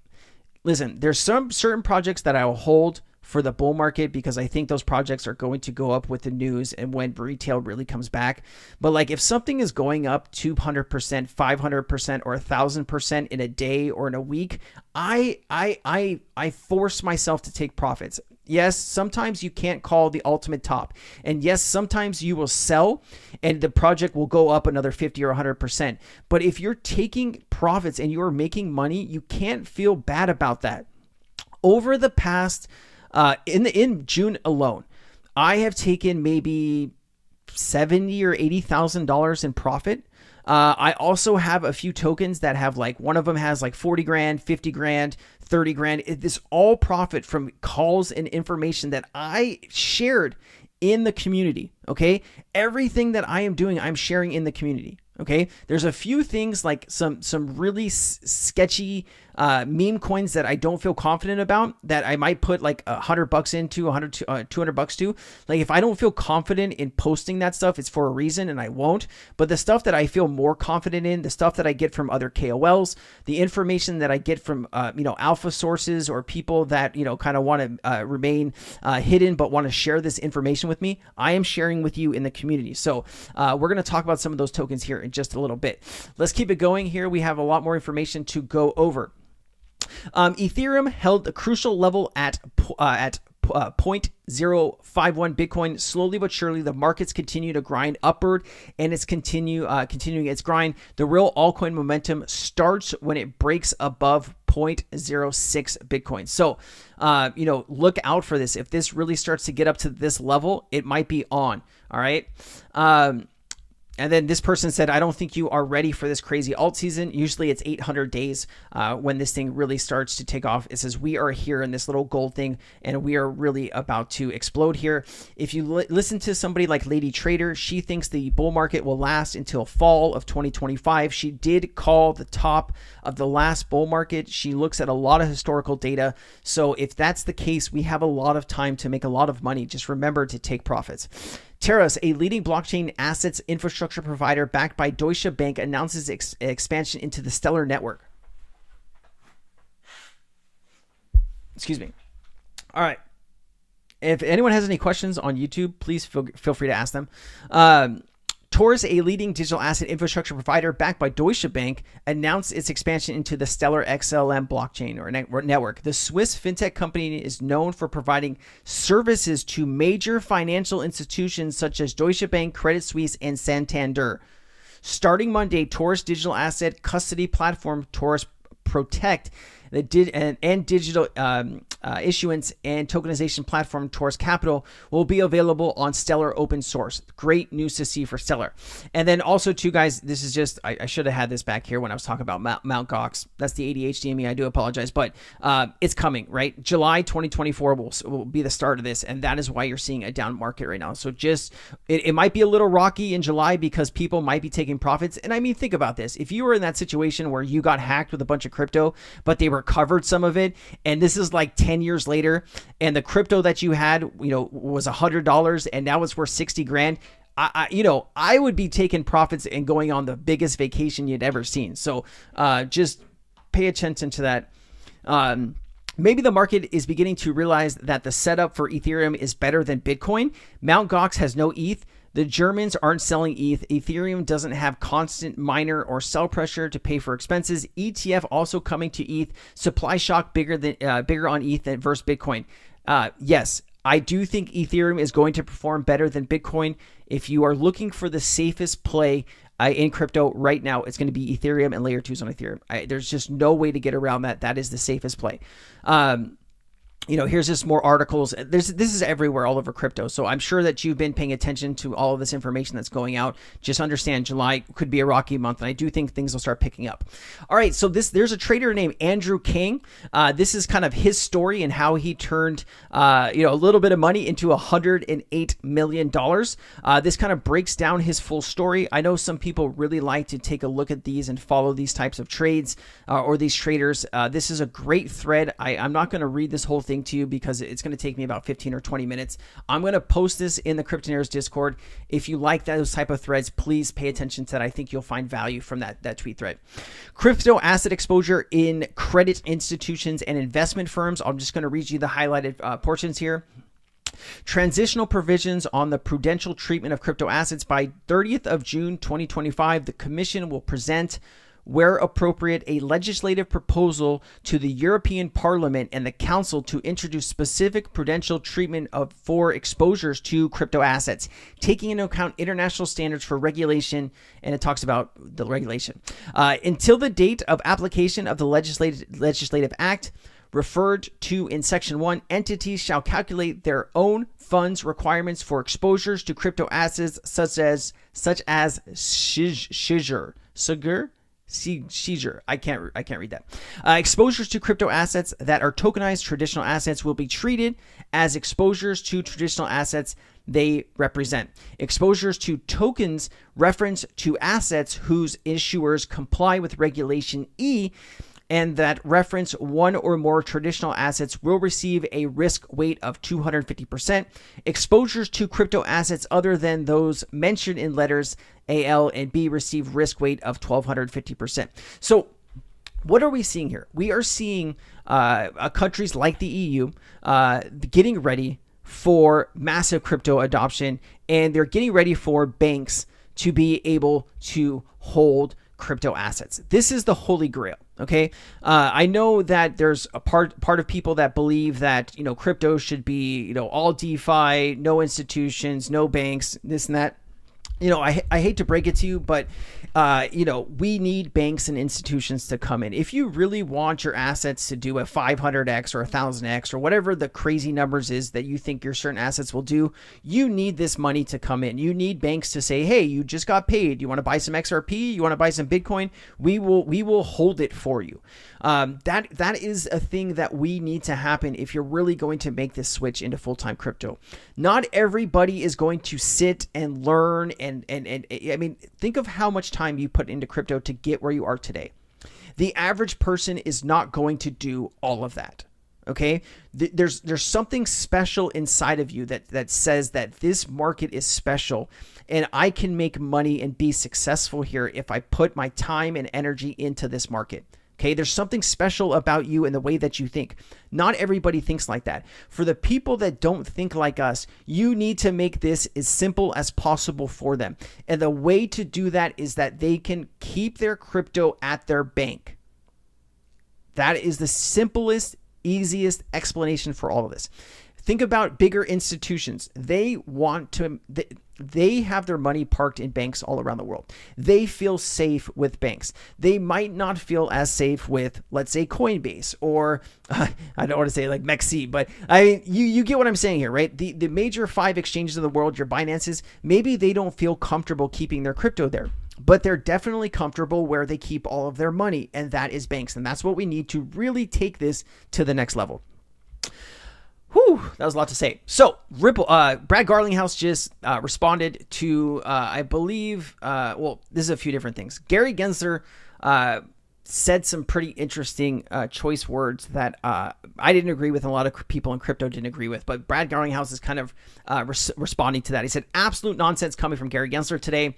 listen, there's some certain projects that I will hold for the bull market because I think those projects are going to go up with the news and when retail really comes back. But like if something is going up 200%, 500%, or 1,000% in a day or in a week, I force myself to take profits. Yes, sometimes you can't call the ultimate top. And yes, sometimes you will sell and the project will go up another 50 or 100%. But if you're taking profits and you are making money, you can't feel bad about that. Over the past, in June alone, I have taken maybe $70,000 or $80,000 in profit. I also have a few tokens that have like, one of them has like 40 grand, 50 grand, 30 grand. This all profit from calls and information that I shared in the community. Okay. Everything that I am doing, I'm sharing in the community. Okay. There's a few things like some really sketchy meme coins that I don't feel confident about that I might put like $100 into, $200 to. Like if I don't feel confident in posting that stuff, it's for a reason and I won't. But the stuff that I feel more confident in, the stuff that I get from other KOLs, the information that I get from, alpha sources or people that, kind of want to remain hidden but want to share this information with me, I am sharing with you in the community. So we're going to talk about some of those tokens here in just a little bit. Let's keep it going here. We have a lot more information to go over. Ethereum held a crucial level at 0.051 Bitcoin. Slowly but surely, the markets continue to grind upward, and it's continuing its grind. The real altcoin momentum starts when it breaks above 0.06 Bitcoin. So, look out for this. If this really starts to get up to this level, it might be on. All right. And then this person said, I don't think you are ready for this crazy alt season. Usually it's 800 days when this thing really starts to take off. It says we are here in this little gold thing and we are really about to explode here. If you listen to somebody like Lady Trader, she thinks the bull market will last until fall of 2025. She did call the top of the last bull market. She looks at a lot of historical data. So if that's the case, we have a lot of time to make a lot of money. Just remember to take profits. Terrace, a leading blockchain assets infrastructure provider backed by Deutsche Bank, announces expansion into the Stellar network. Excuse me. All right. If anyone has any questions on YouTube, please feel free to ask them. Taurus, a leading digital asset infrastructure provider backed by Deutsche Bank, announced its expansion into the Stellar XLM blockchain or network. The Swiss fintech company is known for providing services to major financial institutions such as Deutsche Bank, Credit Suisse, and Santander. Starting Monday, Taurus digital asset custody platform Taurus Protect and digital issuance and tokenization platform Taurus Capital will be available on Stellar open source. Great news to see for Stellar. And then also too, guys, this is just, I should have had this back here when I was talking about Mt. Gox. That's the ADHD in me. I do apologize, but it's coming, right? July 2024 will be the start of this. And that is why you're seeing a down market right now. So just, it might be a little rocky in July because people might be taking profits. And I mean, think about this. If you were in that situation where you got hacked with a bunch of crypto, but they recovered some of it, and this is like 10 years later, and the crypto that you had, was $100 and now it's worth 60 grand. I would be taking profits and going on the biggest vacation you'd ever seen. So just pay attention to that. Maybe the market is beginning to realize that the setup for Ethereum is better than Bitcoin. Mt. Gox has no ETH. The Germans aren't selling ETH. Ethereum doesn't have constant miner or sell pressure to pay for expenses. ETF also coming to ETH. Supply shock bigger on ETH than versus Bitcoin. Yes, I do think Ethereum is going to perform better than Bitcoin. If you are looking for the safest play in crypto right now, it's going to be Ethereum and layer 2s on Ethereum. There's just no way to get around that. That is the safest play. Here's just more articles. This is everywhere, all over crypto. So I'm sure that you've been paying attention to all of this information that's going out. Just understand July could be a rocky month, and I do think things will start picking up. All right, so there's a trader named Andrew King. This is kind of his story and how he turned a little bit of money into $108 million. This kind of breaks down his full story. I know some people really like to take a look at these and follow these types of trades or these traders. This is a great thread. I'm not going to read this whole thing to you because it's going to take me about 15 or 20 minutes. I'm going to post this in the Cryptonairz Discord. If you like those type of threads, please pay attention to that. I think you'll find value from that tweet thread. Crypto asset exposure in credit institutions and investment firms. I'm just going to read you the highlighted portions here. Transitional provisions on the prudential treatment of crypto assets. By 30th of June 2025, the Commission will present, where appropriate, a legislative proposal to the European Parliament and the Council to introduce specific prudential treatment for exposures to crypto assets, taking into account international standards for regulation, and it talks about the regulation. Until the date of application of the legislative act referred to in Section 1, entities shall calculate their own funds requirements for exposures to crypto assets such as seizure. I can't read that. Exposures to crypto assets that are tokenized traditional assets will be treated as exposures to traditional assets they represent. Exposures to tokens reference to assets whose issuers comply with Regulation E and that reference one or more traditional assets will receive a risk weight of 250%. Exposures to crypto assets other than those mentioned in letters A, L, and B receive risk weight of 1,250%. So what are we seeing here? We are seeing countries like the EU getting ready for massive crypto adoption, and they're getting ready for banks to be able to hold crypto assets. This is the holy grail. Okay. I know that there's a part of people that believe that, crypto should be, all DeFi, no institutions, no banks, this and that. I hate to break it to you, but, we need banks and institutions to come in. If you really want your assets to do a 500x or 1,000x or whatever the crazy numbers is that you think your certain assets will do, you need this money to come in. You need banks to say, hey, you just got paid. You want to buy some XRP? You want to buy some Bitcoin? We will hold it for you. That is a thing that we need to happen if you're really going to make this switch into full-time crypto. Not everybody is going to sit and learn and I mean, think of how much time you put into crypto to get where you are today. The average person is not going to do all of that. Okay. There's something special inside of you that says that this market is special and I can make money and be successful here if I put my time and energy into this market. Okay, there's something special about you and the way that you think. Not everybody thinks like that. For the people that don't think like us, you need to make this as simple as possible for them. And the way to do that is that they can keep their crypto at their bank. That is the simplest, easiest explanation for all of this. Think about bigger institutions. They have their money parked in banks all around the world. They feel safe with banks. They might not feel as safe with, let's say, Coinbase or I don't want to say like Mexi, but you get what I'm saying here, right? The major 5 exchanges of the world, your Binances, maybe they don't feel comfortable keeping their crypto there, but they're definitely comfortable where they keep all of their money, and that is banks. And that's what we need to really take this to the next level. Whew, that was a lot to say. So Ripple, Brad Garlinghouse just responded to, I believe, well, this is a few different things. Gary Gensler said some pretty interesting choice words that I didn't agree with and a lot of people in crypto didn't agree with, but Brad Garlinghouse is kind of responding to that. He said, absolute nonsense coming from Gary Gensler today,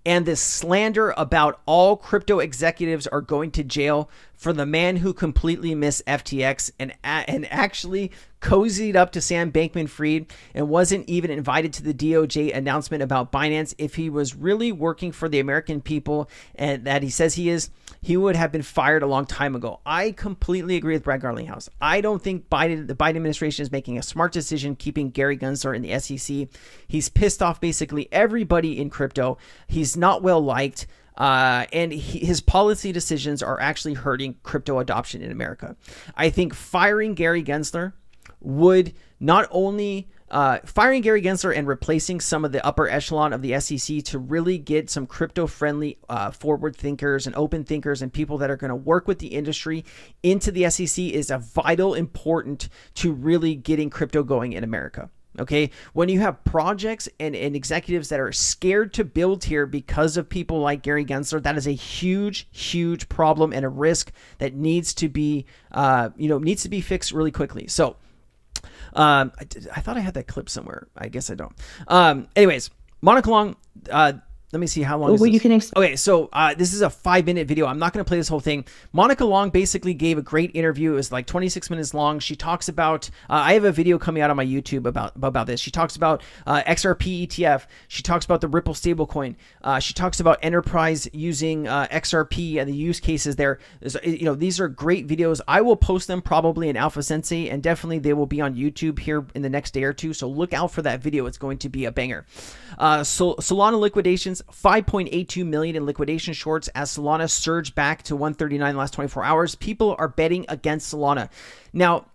and this slander about all crypto executives are going to jail for the man who completely missed FTX and actually cozied up to Sam Bankman-Fried and wasn't even invited to the DOJ announcement about Binance. If he was really working for the American people and that he says he is, he would have been fired a long time ago. I completely agree with Brad Garlinghouse. I don't think the Biden administration is making a smart decision keeping Gary Gensler in the SEC. He's pissed off basically everybody in crypto. He's not well liked. And his policy decisions are actually hurting crypto adoption in America. I think firing Gary Gensler would not only firing Gary Gensler and replacing some of the upper echelon of the SEC to really get some crypto-friendly forward thinkers and open thinkers and people that are going to work with the industry into the SEC is a vital important to really getting crypto going in America. Okay, when you have projects and executives that are scared to build here because of people like Gary Gensler, that is a huge, huge problem and a risk that needs to be, needs to be fixed really quickly. So, I thought I had that clip somewhere. I guess I don't. Anyways, Monica Long. Let me see how long. Well, you can okay, so this is a 5-minute video. I'm not going to play this whole thing. Monica Long basically gave a great interview. It was like 26 minutes long. She talks about. I have a video coming out on my YouTube about this. She talks about XRP ETF. She talks about the Ripple stablecoin. She talks about enterprise using XRP and the use cases there. These are great videos. I will post them probably in Alpha Sensei, and definitely they will be on YouTube here in the next day or two. So look out for that video. It's going to be a banger. Solana liquidations. 5.82 million in liquidation shorts as Solana surged back to 139 in the last 24 hours. People are betting against Solana. Now,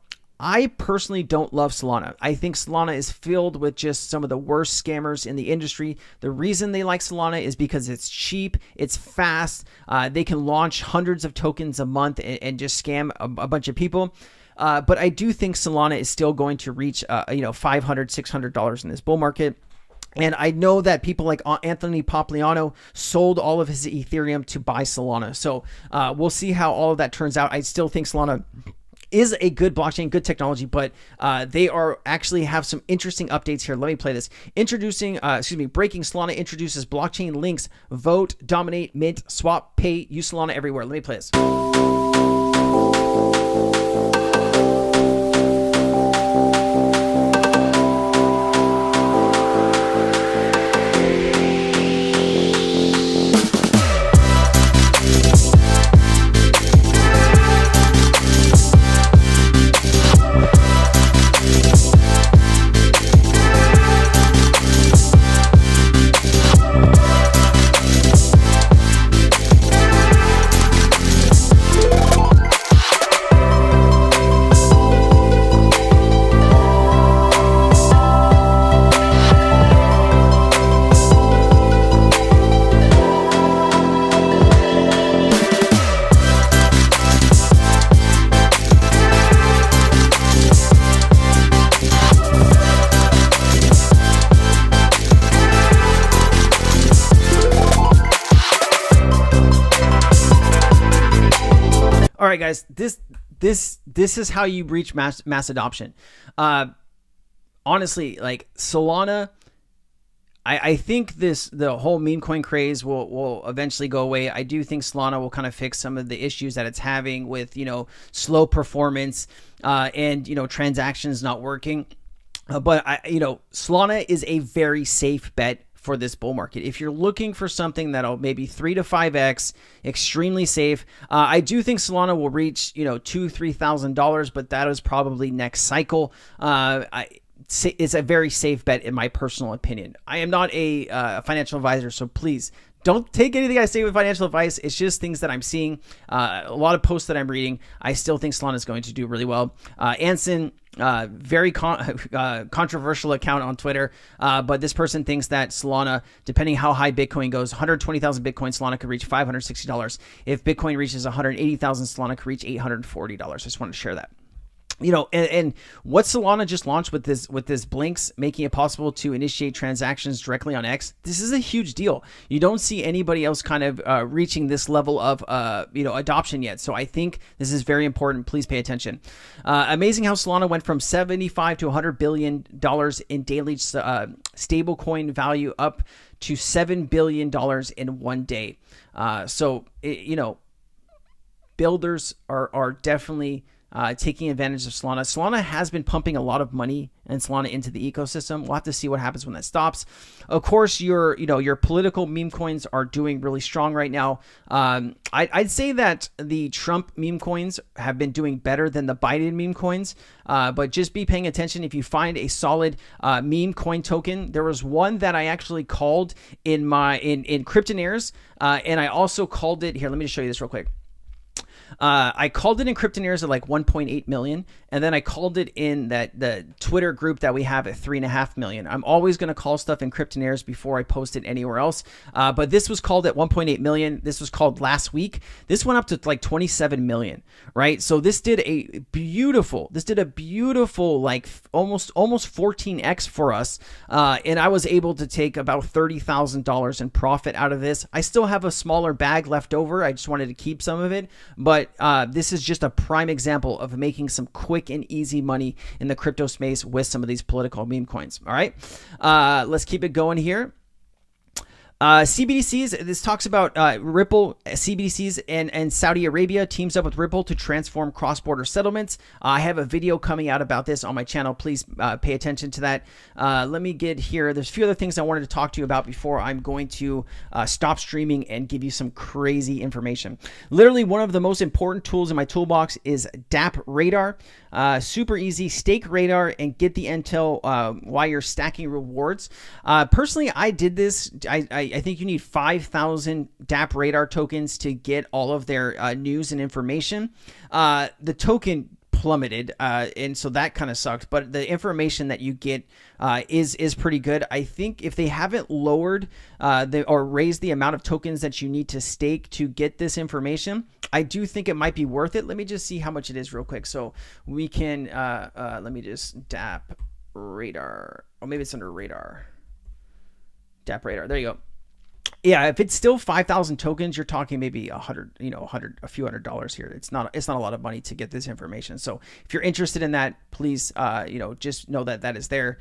I personally don't love Solana. I think Solana is filled with just some of the worst scammers in the industry. The reason they like Solana is because it's cheap, it's fast, they can launch hundreds of tokens a month and just scam a bunch of people. But I do think Solana is still going to reach $500, $600 in this bull market. And I know that people like Anthony Popliano sold all of his Ethereum to buy Solana. So we'll see how all of that turns out. I still think Solana is a good blockchain, good technology, but they are actually have some interesting updates here. Let me play this. Breaking Solana introduces blockchain links, vote, dominate, mint, swap, pay, use Solana everywhere. Let me play this. All right, guys, this is how you reach mass adoption. Honestly, like Solana, I think the whole meme coin craze will eventually go away. I do think Solana will kind of fix some of the issues that it's having with, slow performance and, transactions not working. But Solana is a very safe bet for this bull market. If you're looking for something that'll maybe 3 to 5x, extremely safe. I do think Solana will reach, $2,000-$3,000, but that is probably next cycle. It's a very safe bet in my personal opinion. I am not a financial advisor, so please don't take anything I say with financial advice. It's just things that I'm seeing, a lot of posts that I'm reading. I still think Solana is going to do really well. Anson, very controversial account on Twitter, but this person thinks that Solana, depending how high Bitcoin goes, 120,000 Bitcoin, Solana could reach $560. If Bitcoin reaches 180,000, Solana could reach $840. I just want to share that. And what Solana just launched with this Blinks, making it possible to initiate transactions directly on X. This is a huge deal. You don't see anybody else kind of reaching this level of adoption yet. So I think this is very important. Please pay attention. Amazing how Solana went from $75 to $100 billion in daily stablecoin value up to $7 billion in one day. Builders are definitely taking advantage of Solana. Solana has been pumping a lot of money and Solana into the ecosystem. We'll have to see what happens when that stops. Of course, your political meme coins are doing really strong right now. I'd say that the Trump meme coins have been doing better than the Biden meme coins, but just be paying attention. If you find a solid meme coin token, there was one that I actually called in Cryptonairz, and I also called it here. Let me just show you this real quick. I called it in Cryptonairz at like 1.8 million, and then I called it in the Twitter group that we have at 3.5 million. I'm always going to call stuff in Cryptonairz before I post it anywhere else. But this was called at 1.8 million. This was called last week. This went up to like 27 million, right? So this did a beautiful like almost 14x for us. And I was able to take about $30,000 in profit out of this. I still have a smaller bag left over. I just wanted to keep some of it, but this is just a prime example of making some quick and easy money in the crypto space with some of these political meme coins. All right, let's keep it going here. CBDCs, this talks about Ripple, CBDCs, and Saudi Arabia teams up with Ripple to transform cross-border settlements. I have a video coming out about this on my channel. Please pay attention to that. Let me get here. There's a few other things I wanted to talk to you about before I'm going to stop streaming and give you some crazy information. Literally, one of the most important tools in my toolbox is DApp Radar. Super easy. Stake Radar and get the intel while you're stacking rewards. Personally, I did this. I think you need 5,000 DApp Radar tokens to get all of their news and information. The token plummeted, and so that kind of sucked, but the information that you get is pretty good. I think if they haven't lowered or raised the amount of tokens that you need to stake to get this information, I do think it might be worth it. Let me just see how much it is real quick. So we can, let me just DApp Radar. Oh, maybe it's under Radar. DApp Radar. There you go. Yeah, if it's still 5,000 tokens, you're talking maybe a few $100 here. It's not a lot of money to get this information. So if you're interested in that, please, just know that that is there.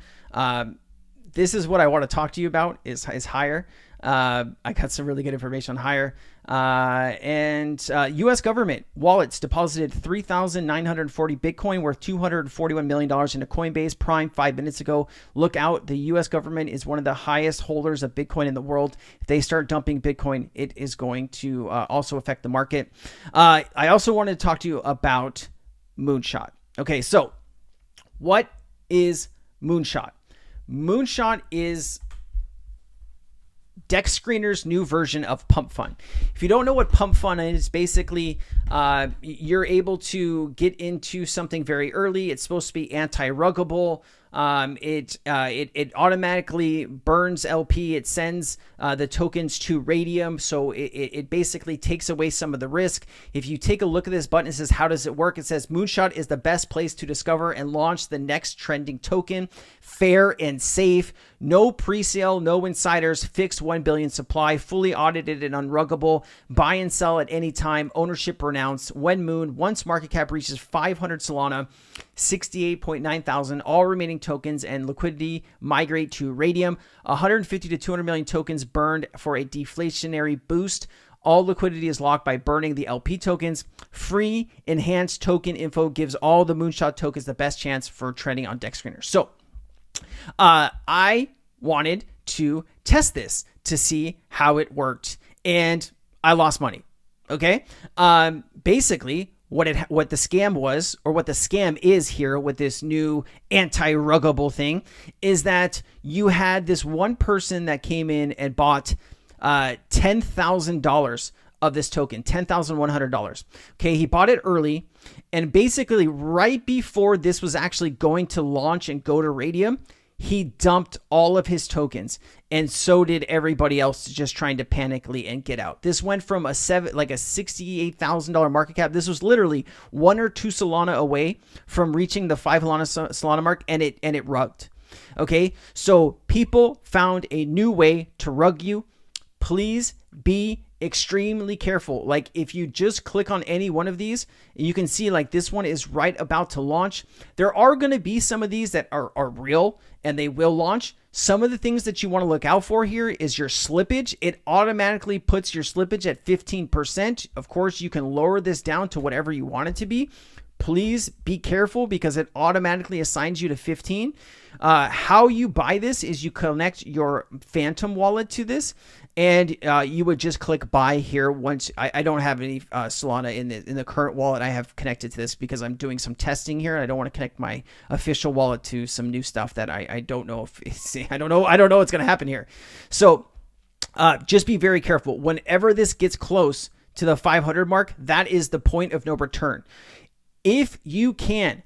This is what I want to talk to you about is Hire. I got some really good information on Hire. And U.S. government wallets deposited 3,940 Bitcoin worth $241 million into Coinbase Prime 5 minutes ago. Look out. The U.S. government is one of the highest holders of Bitcoin in the world. If they start dumping Bitcoin, it is going to also affect the market. I also wanted to talk to you about Moonshot. Okay, so what is Moonshot? Moonshot is Dex Screener's new version of Pump Fund. If you don't know what Pump Fund is, basically you're able to get into something very early. It's supposed to be anti-ruggable. It automatically burns LP. It sends the tokens to Radium, so it basically takes away some of the risk. If you take a look at this button, it says, how does it work? It says, Moonshot is the best place to discover and launch the next trending token. Fair and safe. No pre-sale, no insiders, fixed 1 billion supply, fully audited and unruggable. Buy and sell at any time. Ownership pronounced. When Moon, once market cap reaches 500 Solana, 68.9 thousand, all remaining tokens and liquidity migrate to Radium. 150 to 200 million tokens burned for a deflationary boost. All liquidity is locked by burning the LP tokens. Free enhanced token info gives all the Moonshot tokens the best chance for trending on Dex Screener. So I wanted to test this to see how it worked, and I lost money. Okay. Basically, what the scam was, or what the scam is here with this new anti-ruggable thing, is that you had this one person that came in and bought $10,000 of this token, $10,100. Okay, he bought it early, and basically right before this was actually going to launch and go to Radium, he dumped all of his tokens, and so did everybody else just trying to panically and get out. This went from a $68,000 market cap. This was literally 1 or 2 Solana away from reaching the 5 Solana mark, and it rugged. Okay, so people found a new way to rug you. Please be extremely careful. Like, if you just click on any one of these, you can see like this one is right about to launch. There are going to be some of these that are real and they will launch. Some of the things that you want to look out for here is your slippage. It automatically puts your slippage at 15%. Of course, you can lower this down to whatever you want it to be. please be careful because it automatically assigns you to 15. How you buy this is you connect your Phantom wallet to this, and you would just click buy here. Once I don't have any Solana in the current wallet I have connected to this because I'm doing some testing here, and I don't want to connect my official wallet to some new stuff that I don't know if it's, I don't know what's going to happen here. So just be very careful. Whenever this gets close to the 500 mark, that is the point of no return. If you can,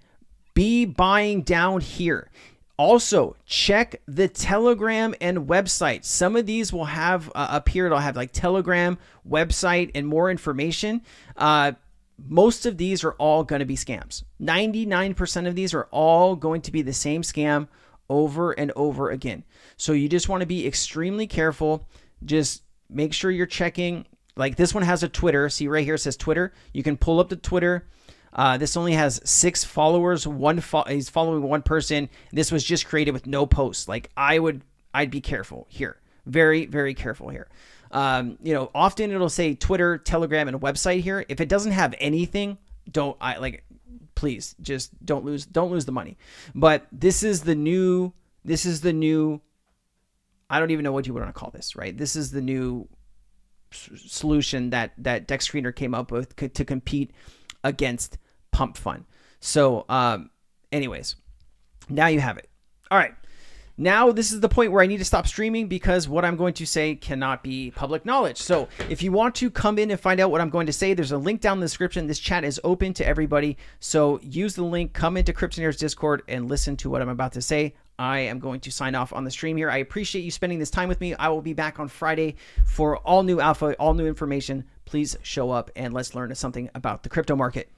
be buying down here. Also, check the Telegram and website. Some of these will have up here, it'll have like Telegram, website, and more information. Most of these are all going to be scams. 99% of these are all going to be the same scam over and over again. So you just want to be extremely careful. Just make sure you're checking. Like this one has a Twitter. See right here it says Twitter. You can pull up the Twitter. This only has 6 followers. He's following one person. This was just created with no posts. Like I'd be careful here. Very, very careful here. Often it'll say Twitter, Telegram, and a website here. If it doesn't have anything, please just don't lose the money. But this is the new, I don't even know what you want to call this, right? This is the new solution that Dex Screener came up with to compete against Pump Fund. So anyways, now you have it. All right. Now this is the point where I need to stop streaming because what I'm going to say cannot be public knowledge. So if you want to come in and find out what I'm going to say, there's a link down in the description. This chat is open to everybody. So use the link, come into Cryptonairz Discord and listen to what I'm about to say. I am going to sign off on the stream here. I appreciate you spending this time with me. I will be back on Friday for all new alpha, all new information. Please show up and let's learn something about the crypto market.